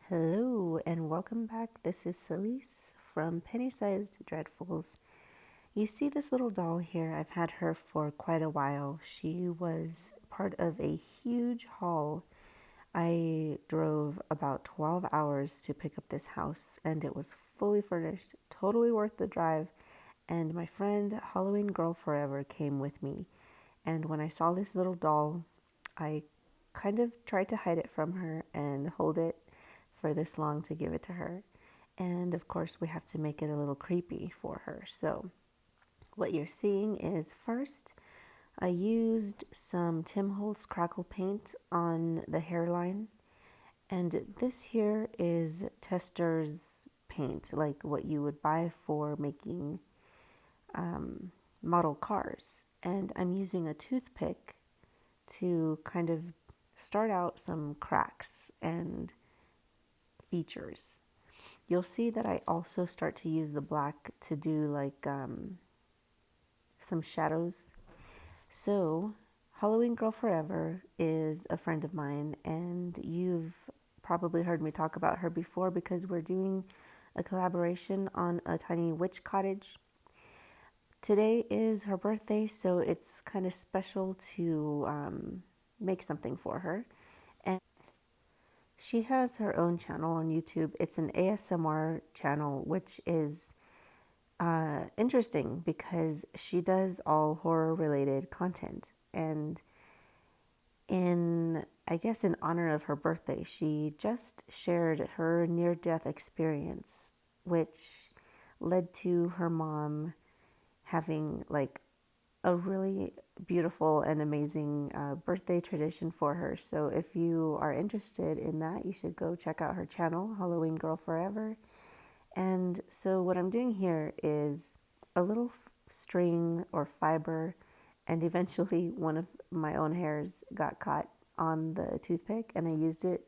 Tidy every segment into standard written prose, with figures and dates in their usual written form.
Hello and welcome back. This is Celise from Penny Sized Dreadfuls. You see this little doll here? I've had her for quite a while. She was part of a huge haul. I drove about 12 hours to pick up this house and it was fully furnished, totally worth the drive. And my friend Halloween Girl Forever came with me. And when I saw this little doll, I kind of tried to hide it from her and hold it for this long to give it to her. And of course, we have to make it a little creepy for her. So, what you're seeing is first, I used some Tim Holtz crackle paint on the hairline. And this here is tester's paint, like what you would buy for making model cars. And I'm using a toothpick to kind of start out some cracks and features. You'll see that I also start to use the black to do like some shadows. So, Halloween Girl Forever is a friend of mine, and you've probably heard me talk about her before because we're doing a collaboration on a tiny witch cottage. Today is her birthday, so it's kind of special to make something for her. And she has her own channel on YouTube. It's an ASMR channel, which is interesting because she does all horror related content. And I guess, in honor of her birthday, she just shared her near death experience, which led to her mom having like a really beautiful and amazing birthday tradition for her. So if you are interested in that, you should go check out her channel, Halloween Girl Forever. And so what I'm doing here is a little string or fiber, and eventually one of my own hairs got caught on the toothpick, and I used it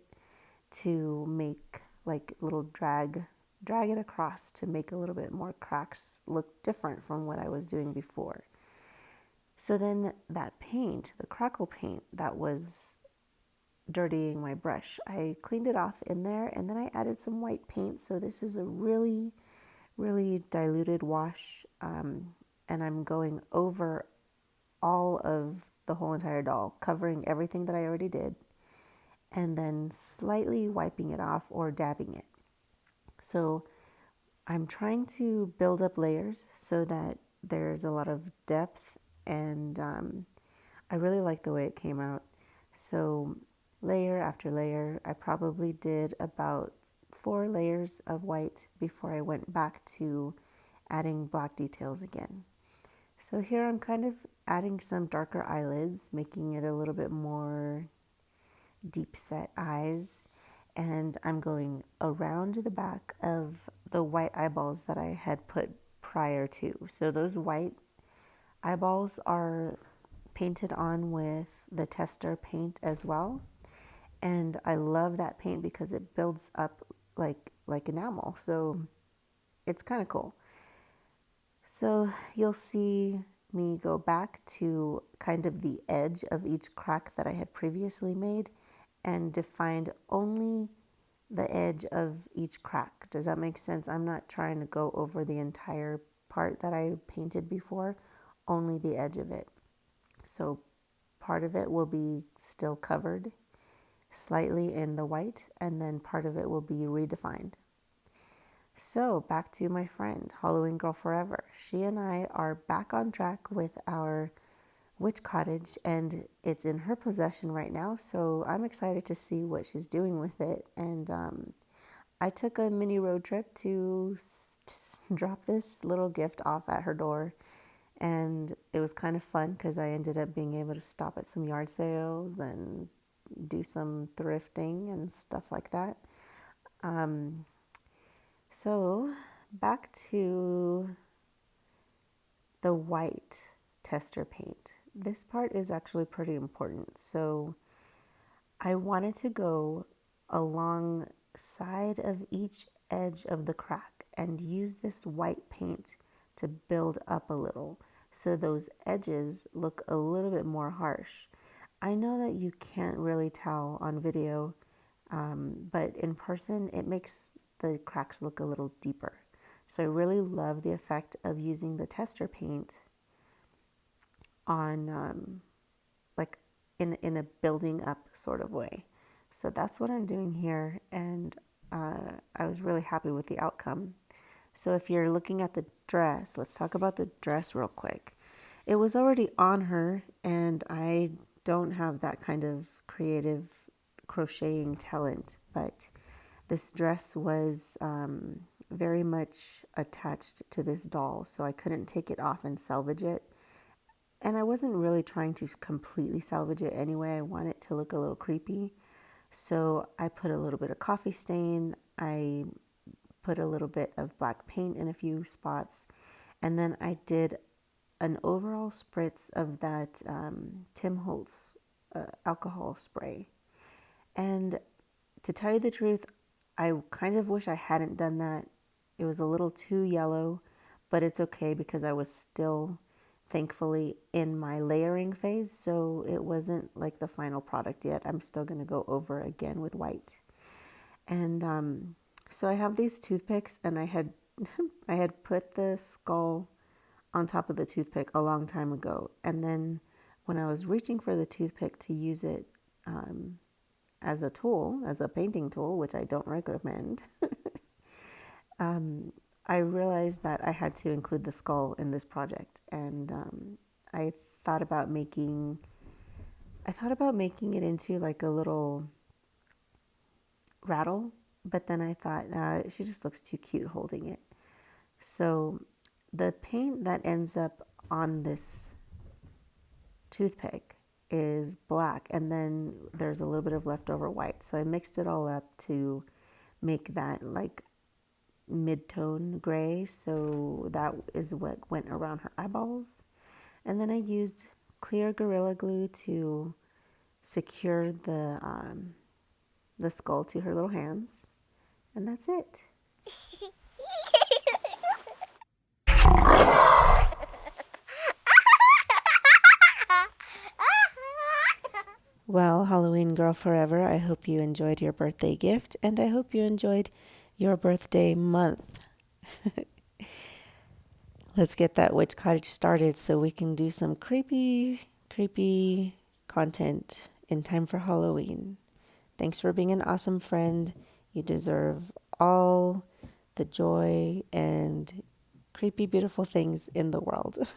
to make like little drag it across to make a little bit more cracks look different from what I was doing before. So then that paint, the crackle paint that was dirtying my brush, I cleaned it off in there and then I added some white paint. So this is a really, really diluted wash. And I'm going over all of the whole entire doll, covering everything that I already did, and then slightly wiping it off or dabbing it. So I'm trying to build up layers so that there's a lot of depth, and I really like the way it came out. So layer after layer, I probably did about 4 layers of white before I went back to adding black details again. So here I'm kind of adding some darker eyelids, making it a little bit more deep set eyes. And I'm going around the back of the white eyeballs that I had put prior to. So those white eyeballs are painted on with the tester paint as well. And I love that paint because it builds up like enamel. So it's kind of cool. So you'll see me go back to kind of the edge of each crack that I had previously made and defined only the edge of each crack. Does that make sense? I'm not trying to go over the entire part that I painted before, only the edge of it. So part of it will be still covered slightly in the white, and then part of it will be redefined. So back to my friend, Halloween Girl Forever. She and I are back on track with our witch cottage, and it's in her possession right now. So I'm excited to see what she's doing with it. And I took a mini road trip to drop this little gift off at her door. And it was kind of fun because I ended up being able to stop at some yard sales and do some thrifting and stuff like that. So back to the white tester paint. This part is actually pretty important. So I wanted to go alongside of each edge of the crack and use this white paint to build up a little so those edges look a little bit more harsh. I know that you can't really tell on video But in person, it makes the cracks look a little deeper. So I really love the effect of using the tester paint on like in a building up sort of way. So that's what I'm doing here, and I was really happy with the outcome. So if you're looking at the dress, let's talk about the dress real quick. It was already on her, and I don't have that kind of creative crocheting talent, but this dress was very much attached to this doll, so I couldn't take it off and salvage it. And I wasn't really trying to completely salvage it anyway. I want it to look a little creepy. So I put a little bit of coffee stain. I put a little bit of black paint in a few spots. And then I did an overall spritz of that Tim Holtz alcohol spray. And to tell you the truth, I kind of wish I hadn't done that. It was a little too yellow, but it's okay because I was still thankfully in my layering phase, so it wasn't like the final product yet. I'm still going to go over again with white. And so I have these toothpicks, and I had I had put the skull on top of the toothpick a long time ago. And then when I was reaching for the toothpick to use it as a tool, as a painting tool, which I don't recommend, I realized that I had to include the skull in this project. And I thought about making it into like a little rattle, but then I thought she just looks too cute holding it. So the paint that ends up on this toothpick is black, and then there's a little bit of leftover white. So I mixed it all up to make that like mid-tone gray. So that is what went around her eyeballs. And then I used clear Gorilla Glue to secure the skull to her little hands. And that's it. Well, Halloween Girl Forever, I hope you enjoyed your birthday gift, and I hope you enjoyed your birthday month. Let's get that witch cottage started so we can do some creepy content in time for Halloween. Thanks for being an awesome friend. You deserve all the joy and creepy, beautiful things in the world.